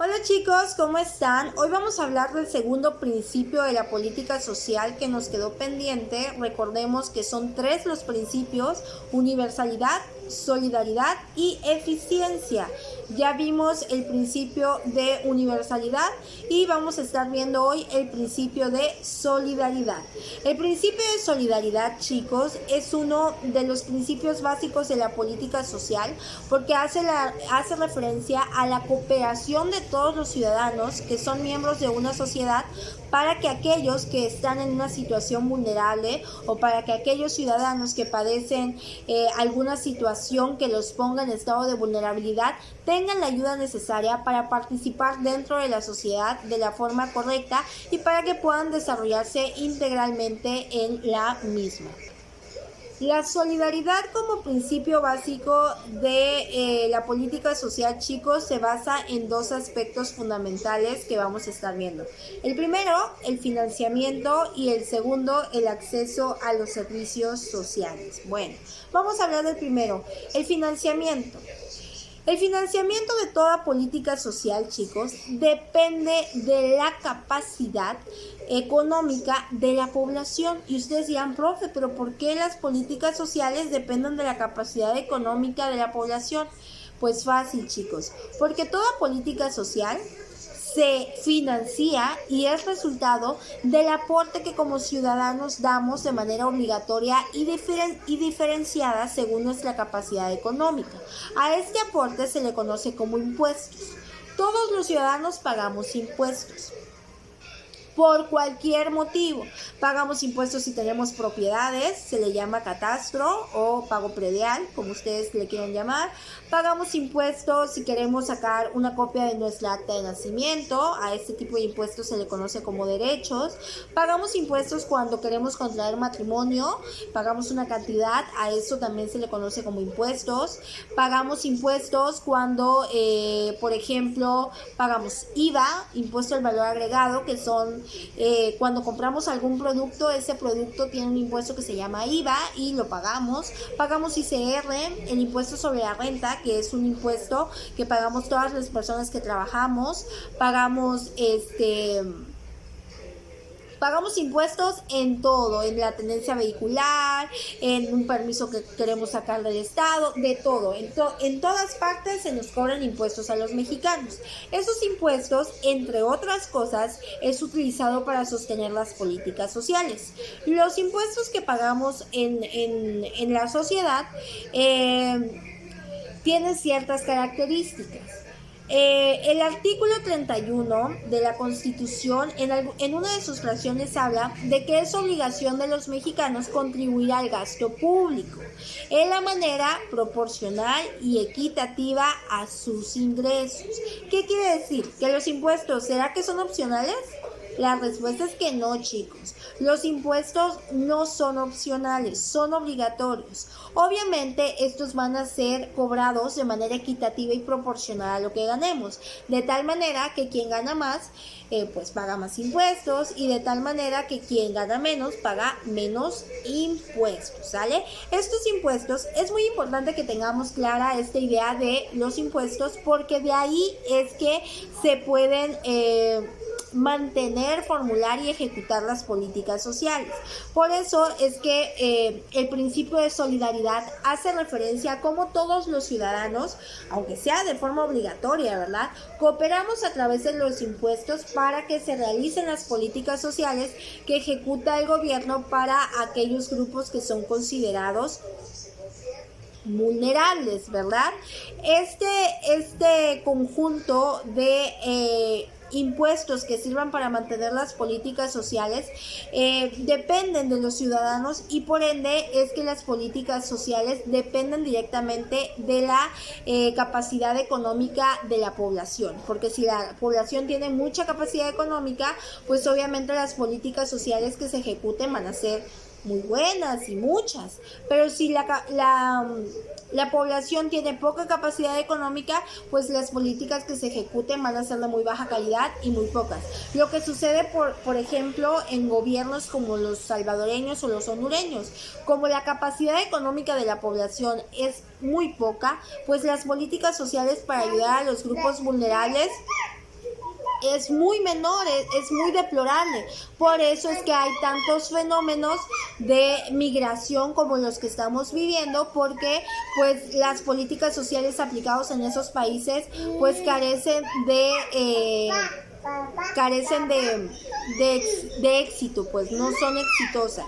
Hola chicos, ¿cómo están? Hoy vamos a hablar del segundo principio de la política social que nos quedó pendiente. Recordemos que son tres los principios: universalidad, solidaridad y eficiencia. Ya vimos el principio de universalidad y vamos a estar viendo hoy el principio de solidaridad. El principio de solidaridad, chicos, es uno de los principios básicos de la política social porque hace referencia a la cooperación de todos los ciudadanos que son miembros de una sociedad para que aquellos que están en una situación vulnerable o para que aquellos ciudadanos que padecen alguna situación que los ponga en estado de vulnerabilidad tengan la ayuda necesaria para participar dentro de la sociedad de la forma correcta y para que puedan desarrollarse integralmente en la misma. La solidaridad como principio básico de la política social, chicos, se basa en dos aspectos fundamentales que vamos a estar viendo. El primero, el financiamiento, y el segundo, el acceso a los servicios sociales. Bueno, vamos a hablar del primero, el financiamiento. El financiamiento de toda política social, chicos, depende de la capacidad económica de la población. Y ustedes dirán, profe, pero ¿por qué las políticas sociales dependen de la capacidad económica de la población? Pues fácil, chicos, porque toda política social se financia y es resultado del aporte que como ciudadanos damos de manera obligatoria y diferenciada según nuestra capacidad económica. A este aporte se le conoce como impuestos. Todos los ciudadanos pagamos impuestos por cualquier motivo. Pagamos impuestos si tenemos propiedades, se le llama catastro o pago predial, como ustedes le quieran llamar. Pagamos impuestos si queremos sacar una copia de nuestra acta de nacimiento, a este tipo de impuestos se le conoce como derechos. Pagamos impuestos cuando queremos contraer matrimonio, pagamos una cantidad, a eso también se le conoce como impuestos. Pagamos impuestos cuando, por ejemplo, pagamos IVA, impuesto al valor agregado, que son cuando compramos algún producto, ese producto tiene un impuesto que se llama IVA y lo pagamos. Pagamos ICR, el impuesto sobre la renta, que es un impuesto que pagamos todas las personas que trabajamos. Pagamos impuestos en todo, en la tenencia vehicular, en un permiso que queremos sacar del Estado, de todo. En todas partes se nos cobran impuestos a los mexicanos. Esos impuestos, entre otras cosas, es utilizado para sostener las políticas sociales. Los impuestos que pagamos en la sociedad tienen ciertas características. El artículo 31 de la Constitución en una de sus fracciones habla de que es obligación de los mexicanos contribuir al gasto público en la manera proporcional y equitativa a sus ingresos. ¿Qué quiere decir? ¿Que los impuestos, será que son opcionales? La respuesta es que no, chicos. Los impuestos no son opcionales, son obligatorios. Obviamente estos van a ser cobrados de manera equitativa y proporcional a lo que ganemos, de tal manera que quien gana más pues paga más impuestos, y de tal manera que quien gana menos paga menos impuestos, ¿sale? Estos impuestos, es muy importante que tengamos clara esta idea de los impuestos, porque de ahí es que se pueden mantener, formular y ejecutar las políticas sociales. Por eso es que el principio de solidaridad hace referencia a cómo todos los ciudadanos, aunque sea de forma obligatoria, ¿verdad?, cooperamos a través de los impuestos para que se realicen las políticas sociales que ejecuta el gobierno para aquellos grupos que son considerados vulnerables, ¿verdad? Este conjunto de impuestos que sirvan para mantener las políticas sociales dependen de los ciudadanos, y por ende es que las políticas sociales dependen directamente de la capacidad económica de la población, porque si la población tiene mucha capacidad económica, pues obviamente las políticas sociales que se ejecuten van a ser muy buenas y muchas, pero si la población tiene poca capacidad económica, pues las políticas que se ejecuten van a ser de muy baja calidad y muy pocas. Lo que sucede, por ejemplo, en gobiernos como los salvadoreños o los hondureños, como la capacidad económica de la población es muy poca, pues las políticas sociales para ayudar a los grupos vulnerables es muy menor, es muy deplorable. Por eso es que hay tantos fenómenos de migración como los que estamos viviendo, porque pues las políticas sociales aplicadas en esos países pues carecen de éxito, pues no son exitosas.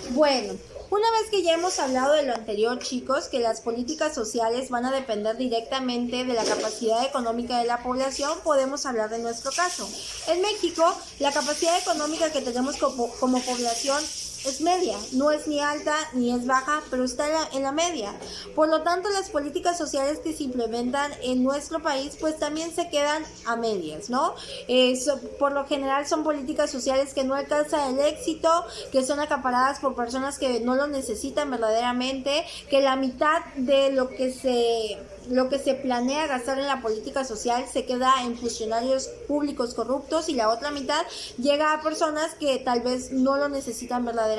Bueno, una vez que ya hemos hablado de lo anterior, chicos, que las políticas sociales van a depender directamente de la capacidad económica de la población, podemos hablar de nuestro caso. En México, la capacidad económica que tenemos como población es media, no es ni alta ni es baja, pero está en la media. Por lo tanto, las políticas sociales que se implementan en nuestro país pues también se quedan a medias, ¿no? Por lo general son políticas sociales que no alcanzan el éxito, que son acaparadas por personas que no lo necesitan verdaderamente, que la mitad de lo que se planea gastar en la política social se queda en funcionarios públicos corruptos y la otra mitad llega a personas que tal vez no lo necesitan verdaderamente.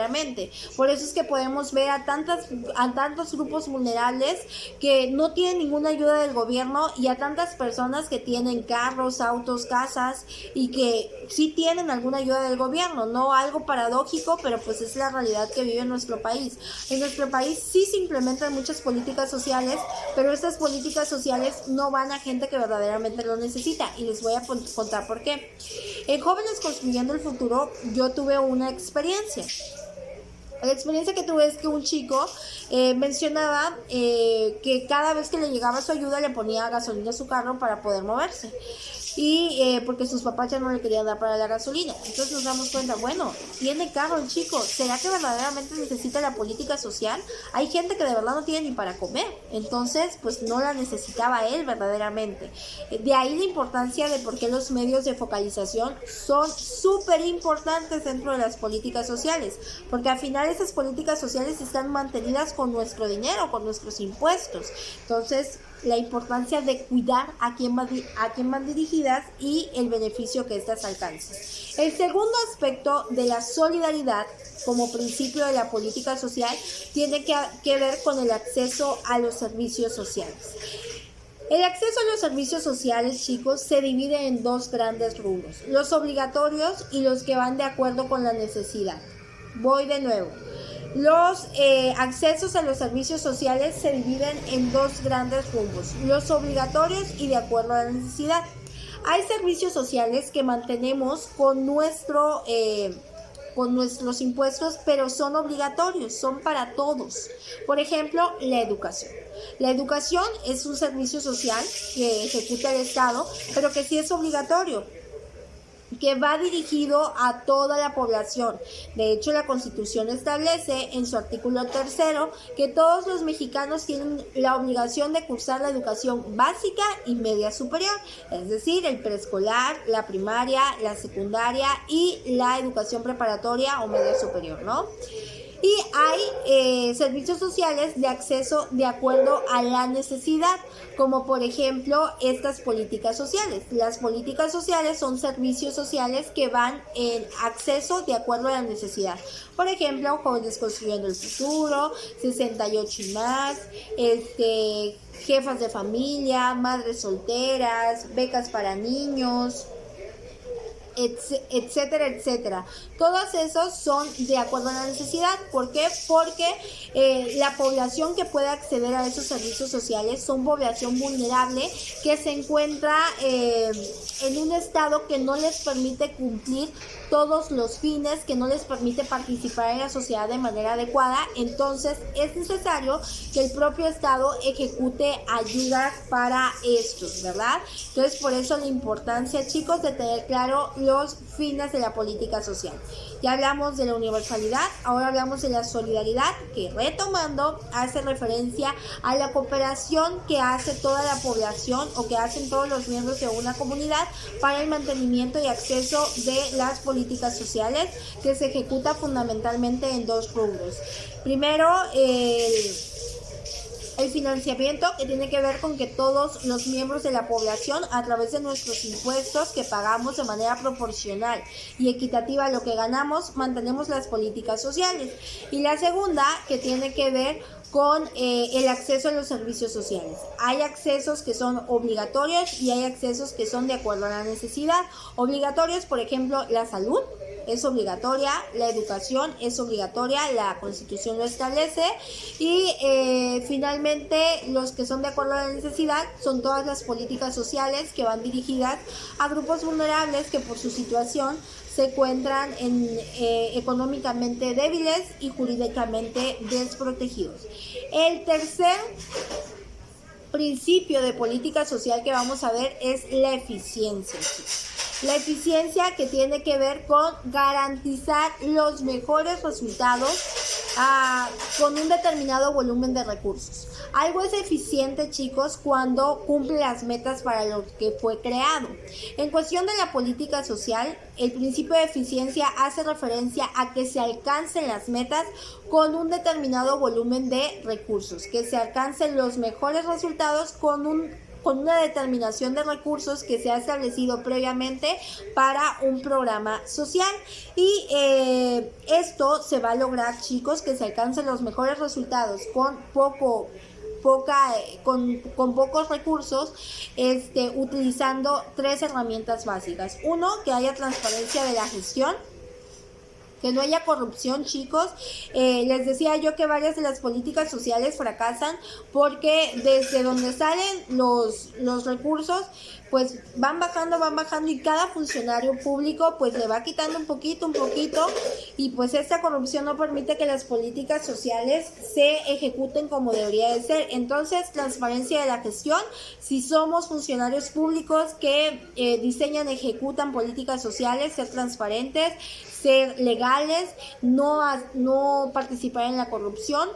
Por eso es que podemos ver a tantos grupos vulnerables que no tienen ninguna ayuda del gobierno y a tantas personas que tienen carros, autos, casas y que sí tienen alguna ayuda del gobierno, no algo paradójico, pero pues es la realidad que vive nuestro país. En nuestro país sí se implementan muchas políticas sociales, pero estas políticas sociales no van a gente que verdaderamente lo necesita y les voy a contar por qué. En Jóvenes Construyendo el Futuro yo tuve una experiencia. La experiencia que tuve es que un chico mencionaba que cada vez que le llegaba su ayuda le ponía gasolina a su carro para poder moverse. Y porque sus papás ya no le querían dar para la gasolina. Entonces nos damos cuenta, bueno, tiene carro el chico, ¿será que verdaderamente necesita la política social? Hay gente que de verdad no tiene ni para comer, entonces pues no la necesitaba él verdaderamente. De ahí la importancia de por qué los medios de focalización son súper importantes dentro de las políticas sociales, porque al final esas políticas sociales están mantenidas con nuestro dinero, con nuestros impuestos. Entonces la importancia de cuidar a quién van dirigidas y el beneficio que éstas alcancen. El segundo aspecto de la solidaridad como principio de la política social tiene que ver con el acceso a los servicios sociales. El acceso a los servicios sociales, chicos, se divide en dos grandes rubros: los obligatorios y los que van de acuerdo con la necesidad. Voy de nuevo. Los accesos a los servicios sociales se dividen en dos grandes rumbos: los obligatorios y de acuerdo a la necesidad. Hay servicios sociales que mantenemos con nuestros impuestos, pero son obligatorios, son para todos. Por ejemplo, la educación. La educación es un servicio social que ejecuta el Estado, pero que sí es obligatorio, que va dirigido a toda la población. De hecho, la Constitución establece en su artículo 3 que todos los mexicanos tienen la obligación de cursar la educación básica y media superior, es decir, el preescolar, la primaria, la secundaria y la educación preparatoria o media superior, ¿no? Y hay servicios sociales de acceso de acuerdo a la necesidad, como por ejemplo estas políticas sociales. Las políticas sociales son servicios sociales que van en acceso de acuerdo a la necesidad. Por ejemplo, Jóvenes Construyendo el Futuro, 68 y más, jefas de familia, madres solteras, becas para niños, etcétera, etcétera. Todos esos son de acuerdo a la necesidad. ¿Por qué? Porque la población que puede acceder a esos servicios sociales son población vulnerable que se encuentra en un estado que no les permite cumplir todos los fines, que no les permite participar en la sociedad de manera adecuada. Entonces es necesario que el propio Estado ejecute ayudas para estos, ¿verdad? Entonces por eso la importancia, chicos, de tener claro los fines de la política social. Ya hablamos de la universalidad, ahora hablamos de la solidaridad, que retomando hace referencia a la cooperación que hace toda la población o que hacen todos los miembros de una comunidad para el mantenimiento y acceso de las políticas sociales, que se ejecuta fundamentalmente en dos rubros. Primero, el financiamiento, que tiene que ver con que todos los miembros de la población, a través de nuestros impuestos que pagamos de manera proporcional y equitativa a lo que ganamos, mantenemos las políticas sociales. Y la segunda, que tiene que ver con el acceso a los servicios sociales. Hay accesos que son obligatorios y hay accesos que son de acuerdo a la necesidad. Obligatorios, por ejemplo, la salud es obligatoria, la educación es obligatoria, la Constitución lo establece, y finalmente los que son de acuerdo a la necesidad son todas las políticas sociales que van dirigidas a grupos vulnerables que por su situación se encuentran económicamente débiles y jurídicamente desprotegidos. El tercer principio de política social que vamos a ver es la eficiencia. La eficiencia, que tiene que ver con garantizar los mejores resultados con un determinado volumen de recursos. Algo es eficiente, chicos, cuando cumple las metas para lo que fue creado. En cuestión de la política social, el principio de eficiencia hace referencia a que se alcancen las metas con un determinado volumen de recursos, que se alcancen los mejores resultados con una determinación de recursos que se ha establecido previamente para un programa social. Y esto se va a lograr, chicos, que se alcancen los mejores resultados con pocos recursos, utilizando 3 herramientas básicas. Uno, que haya transparencia de la gestión, que no haya corrupción, chicos. Les decía yo que varias de las políticas sociales fracasan porque desde donde salen los recursos, pues van bajando y cada funcionario público pues le va quitando un poquito, y pues esta corrupción no permite que las políticas sociales se ejecuten como debería de ser. Entonces, transparencia de la gestión. Si somos funcionarios públicos que diseñan, ejecutan políticas sociales, ser transparentes, ser legales, no participar en la corrupción.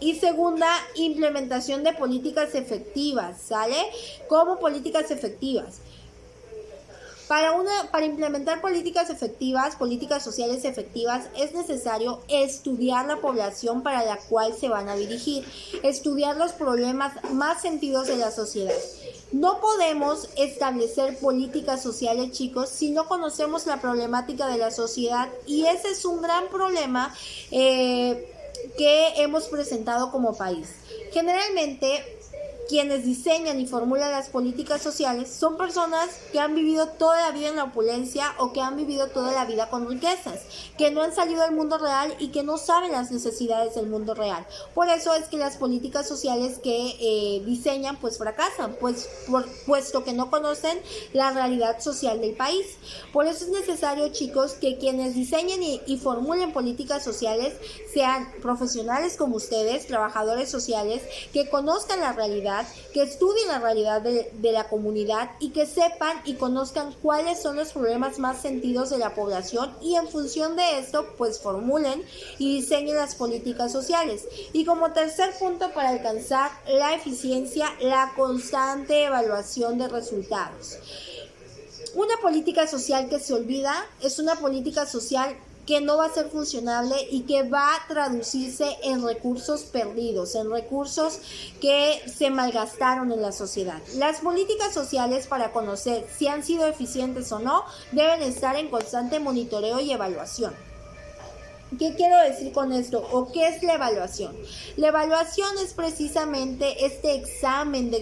Y segunda, implementación de políticas efectivas, ¿sale? ¿Cómo políticas efectivas? Para implementar políticas efectivas, políticas sociales efectivas, es necesario estudiar la población para la cual se van a dirigir, estudiar los problemas más sentidos de la sociedad. No podemos establecer políticas sociales, chicos, si no conocemos la problemática de la sociedad, y ese es un gran problema que hemos presentado como país. Generalmente, quienes diseñan y formulan las políticas sociales son personas que han vivido toda la vida en la opulencia o que han vivido toda la vida con riquezas, que no han salido del mundo real y que no saben las necesidades del mundo real. Por eso es que las políticas sociales que diseñan pues fracasan, puesto que no conocen la realidad social del país. Por eso es necesario, chicos, que quienes diseñen y formulen políticas sociales sean profesionales como ustedes, trabajadores sociales, que conozcan la realidad, que estudien la realidad de la comunidad y que sepan y conozcan cuáles son los problemas más sentidos de la población, y en función de esto pues formulen y diseñen las políticas sociales. Y como tercer punto, para alcanzar la eficiencia, la constante evaluación de resultados. Una política social que se olvida es una política social que no va a ser funcionable y que va a traducirse en recursos perdidos, en recursos que se malgastaron en la sociedad. Las políticas sociales, para conocer si han sido eficientes o no, deben estar en constante monitoreo y evaluación. ¿Qué quiero decir con esto? ¿O qué es la evaluación? La evaluación es precisamente este examen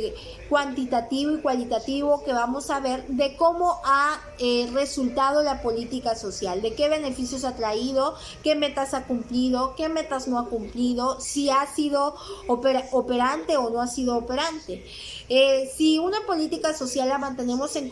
cuantitativo y cualitativo que vamos a ver de cómo ha resultado la política social, de qué beneficios ha traído, qué metas ha cumplido, qué metas no ha cumplido, si ha sido operante o no ha sido operante. Si una política social la mantenemos en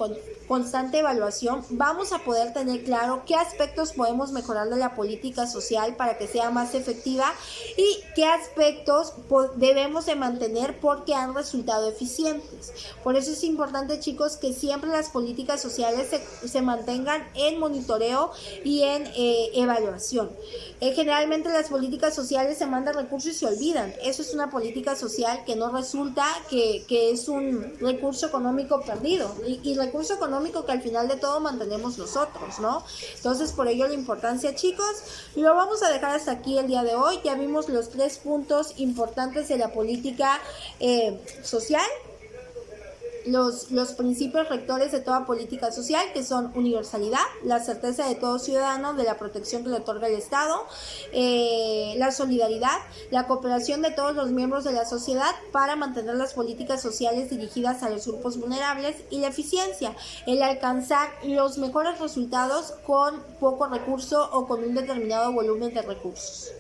constante evaluación, vamos a poder tener claro qué aspectos podemos mejorar de la política social para que sea más efectiva y qué aspectos debemos de mantener porque han resultado eficientes. Por eso es importante, chicos, que siempre las políticas sociales se mantengan en monitoreo y en evaluación. Generalmente las políticas sociales se mandan recursos y se olvidan. Eso es una política social que no resulta, que es un recurso económico perdido y recurso económico que al final de todo mantenemos nosotros, ¿no? Entonces, por ello la importancia, chicos. Lo vamos a dejar hasta aquí el día de hoy. Ya vimos los 3 puntos importantes de la política social. los principios rectores de toda política social, que son universalidad, la certeza de todo ciudadano de la protección que le otorga el Estado, la solidaridad, la cooperación de todos los miembros de la sociedad para mantener las políticas sociales dirigidas a los grupos vulnerables, y la eficiencia, el alcanzar los mejores resultados con poco recurso o con un determinado volumen de recursos.